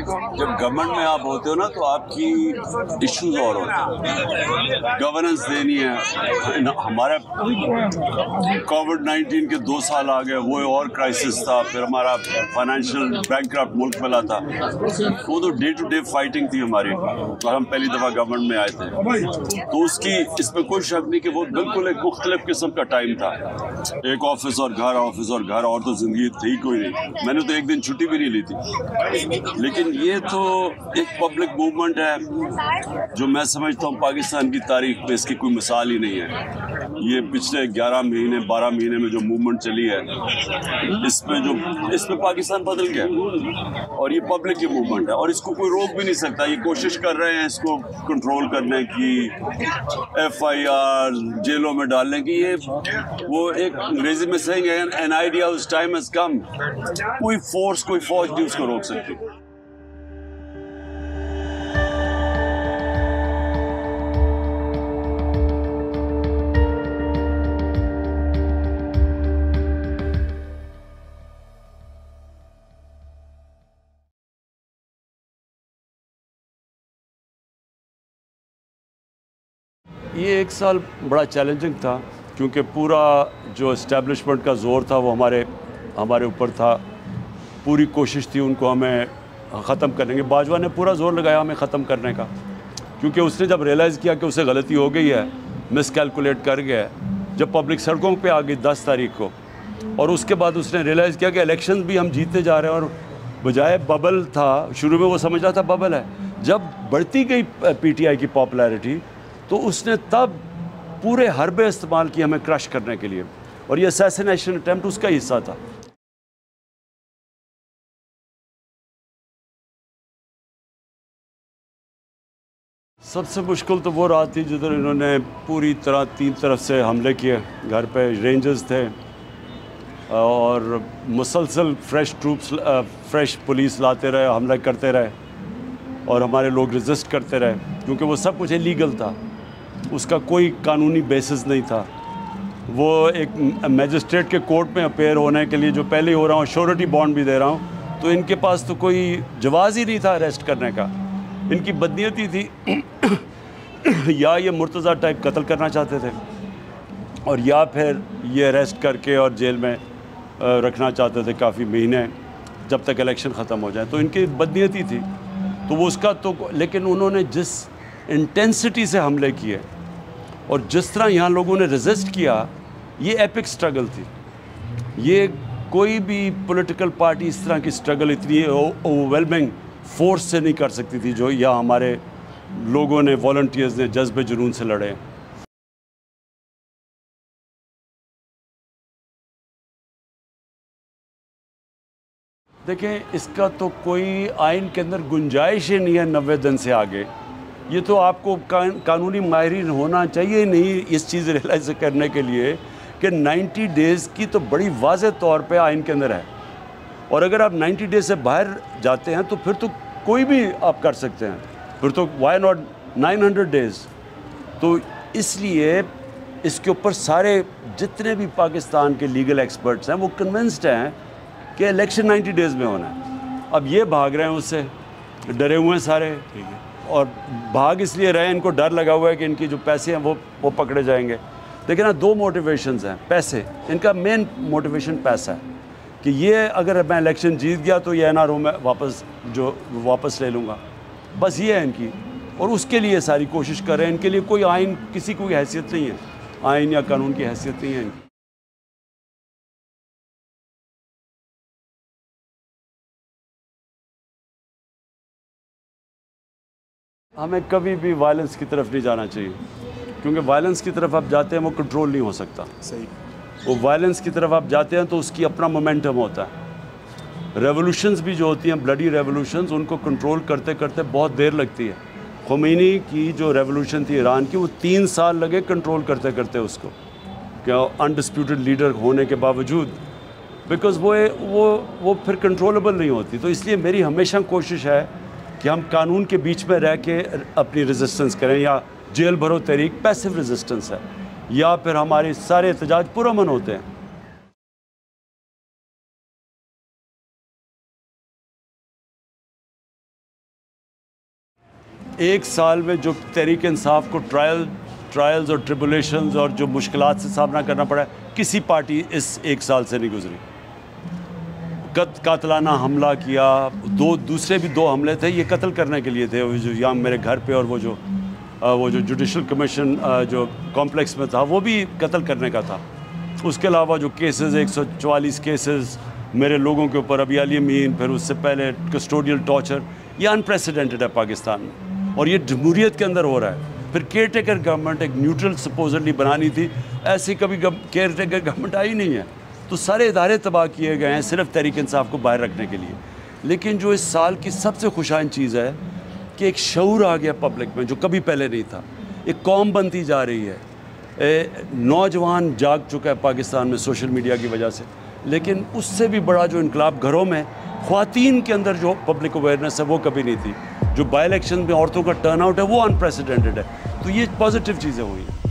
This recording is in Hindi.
जब गवर्नमेंट में आप होते हो ना तो आपकी इश्यूज और होते हैं, गवर्नेंस देनी है। हमारा कोविड-19 के 2 साल आ गए, वो और क्राइसिस था, फिर हमारा फाइनेंशियल बैंकक्रप्ट मुल्क मिला था, वो तो डे टू डे फाइटिंग थी हमारी, और हम पहली दफ़ा गवर्नमेंट में आए थे, तो उसकी इसमें कोई शक नहीं कि वो बिल्कुल एक मुख्तलिफ किस्म का टाइम था। एक ऑफिस और घर, ऑफिस और घर, और तो जिंदगी थी कोई नहीं। मैंने तो एक दिन छुट्टी भी नहीं ली थी। लेकिन ये तो एक पब्लिक मूवमेंट है जो मैं समझता हूँ पाकिस्तान की तारीख में इसकी कोई मिसाल ही नहीं है। ये पिछले 11 महीने 12 महीने में जो मूवमेंट चली है, इसमें पाकिस्तान बदल गया, और ये पब्लिक की मूवमेंट है और इसको कोई रोक भी नहीं सकता। ये कोशिश कर रहे हैं इसको कंट्रोल करने की, FIR जेलों में डालने की। ये वो एक अंग्रेजी में सेइंग है, एन आइडिया उस टाइम हैज कम। कोई फौज नहीं उसको रोक सकती। ये एक साल बड़ा चैलेंजिंग था क्योंकि पूरा जो इस्टेब्लिशमेंट का ज़ोर था वो हमारे ऊपर था। पूरी कोशिश थी उनको हमें ख़त्म करने की। बाजवा ने पूरा ज़ोर लगाया हमें ख़त्म करने का, क्योंकि उसने जब रियलाइज़ किया कि उसे गलती हो गई है, मिसकैलकुलेट कर गया है, जब पब्लिक सड़कों पे आ गई 10 तारीख को, और उसके बाद उसने रियलाइज़ किया कि इलेक्शन भी हम जीतते जा रहे हैं, और बजाय बबल था, शुरू में वो समझ रहा था बबल है, जब बढ़ती गई PTI की पॉपुलैरिटी तो उसने तब पूरे हरबे इस्तेमाल किए हमें क्रश करने के लिए, और ये असैसिनेशन अटेम्प्ट उसका हिस्सा था। सबसे मुश्किल तो वो रात थी जिधर इन्होंने पूरी तरह 3 तरफ से हमले किए। घर पे रेंजर्स थे और मुसलसल फ्रेश पुलिस लाते रहे, हमला करते रहे, और हमारे लोग रेजिस्ट करते रहे, क्योंकि वो सब कुछ इलीगल था, उसका कोई कानूनी बेसिस नहीं था। वो एक मैजिस्ट्रेट के कोर्ट में अपेयर होने के लिए जो पहले हो रहा हूँ, श्योरिटी बॉन्ड भी दे रहा हूँ, तो इनके पास तो कोई जवाज़ ही नहीं था अरेस्ट करने का। इनकी बदनीयती थी या ये मुर्तज़ा टाइप कत्ल करना चाहते थे, और या फिर ये अरेस्ट करके और जेल में रखना चाहते थे काफ़ी महीने, जब तक इलेक्शन ख़त्म हो जाए। तो इनकी बदनीयती थी, तो वो उसका तो, लेकिन उन्होंने जिस इंटेंसिटी से हमले किए और जिस तरह यहाँ लोगों ने रेजिस्ट किया, ये एपिक स्ट्रगल थी। ये कोई भी पॉलिटिकल पार्टी इस तरह की स्ट्रगल इतनी ओवरवेलमिंग फोर्स से नहीं कर सकती थी जो यहाँ हमारे लोगों ने, वॉलंटियर्स ने जज्बे जुनून से लड़े। देखें, इसका तो कोई आइन के अंदर गुंजाइश ही नहीं है 90 दिन से आगे। ये तो आपको कानूनी माहिरीन होना चाहिए नहीं इस चीज़ रियलाइज़ करने के लिए कि 90 डेज़ की तो बड़ी वाज़ेह तौर पे आइन के अंदर है, और अगर आप 90 डेज़ से बाहर जाते हैं तो फिर तो कोई भी आप कर सकते हैं, फिर तो वाई नॉट 900 डेज़। तो इसलिए इसके ऊपर सारे जितने भी पाकिस्तान के लीगल एक्सपर्ट्स हैं वो कन्विंस्ड हैं कि इलेक्शन 90 डेज़ में होना है। अब ये भाग रहे हैं उससे, डरे हुए हैं सारे, ठीक है, और भाग इसलिए रहे, इनको डर लगा हुआ है कि इनकी जो पैसे हैं वो पकड़े जाएंगे। देखिए ना, 2 मोटिवेशंस हैं। पैसे, इनका मेन मोटिवेशन पैसा है कि ये अगर मैं इलेक्शन जीत गया तो ये NRO में वापस ले लूँगा, बस ये है इनकी, और उसके लिए सारी कोशिश कर रहे हैं। इनके लिए कोई आइन, किसी कोई हैसियत नहीं है, आइन या कानून की हैसियत नहीं है इनकी। हमें कभी भी वायलेंस की तरफ नहीं जाना चाहिए, क्योंकि वायलेंस की तरफ आप जाते हैं वो कंट्रोल नहीं हो सकता। सही। वो वायलेंस की तरफ आप जाते हैं तो उसकी अपना मोमेंटम होता है। रेवोल्यूशंस भी जो होती हैं, ब्लडी रेवोल्यूशंस, उनको कंट्रोल करते करते बहुत देर लगती है। खुमैनी की जो रेवोल्यूशन थी ईरान की, वो 3 साल लगे कंट्रोल करते करते उसको, क्या अनडिस्प्यूटेड लीडर होने के बावजूद, बिकॉज़ वो फिर कंट्रोलेबल नहीं होती। तो इसलिए मेरी हमेशा कोशिश है कि हम कानून के बीच में रह के अपनी रेजिस्टेंस करें, या जेल भरो तहरीक पैसिव रेजिस्टेंस है, या फिर हमारे सारे एहतजाज पुरअमन होते हैं। एक साल में जो तहरीक इंसाफ को ट्रायल्स और ट्रिबुलेशंस और जो मुश्किलात से सामना करना पड़ा, किसी पार्टी इस एक साल से नहीं गुजरी। कातलाना हमला किया, दूसरे भी 2 हमले थे, ये कत्ल करने के लिए थे, जो यहाँ मेरे घर पे, और वो जो जुडिशल कमीशन जो कॉम्प्लेक्स में था वो भी कत्ल करने का था। उसके अलावा जो केसेस 144 केसेस मेरे लोगों के ऊपर, अभी अली अमीन, फिर उससे पहले कस्टोडियल टॉर्चर, ये अनप्रेसिडेंटेड है पाकिस्तान में, और ये जमहूरियत के अंदर हो रहा है। फिर केयर टेकर गवर्नमेंट एक न्यूट्रल सपोजली बनानी थी, ऐसी कभी केयर टेकर गवर्नमेंट आई नहीं है, तो सारे इदारे तबाह किए गए हैं सिर्फ तहरीक इंसाफ को बाहर रखने के लिए। लेकिन जो इस साल की सबसे खुशाइन चीज़ है कि एक शऊर आ गया पब्लिक में जो कभी पहले नहीं था, एक कौम बनती जा रही है, नौजवान जाग चुका है पाकिस्तान में सोशल मीडिया की वजह से। लेकिन उससे भी बड़ा जो इनकलाब घरों में ख़वातीन के अंदर जो पब्लिक अवेयरनेस है वो कभी नहीं थी। जो बाई इलेक्शन में औरतों का टर्नआउट है वो अनप्रेसिडेंटेड है। तो ये पॉजिटिव चीज़ें हुई हैं।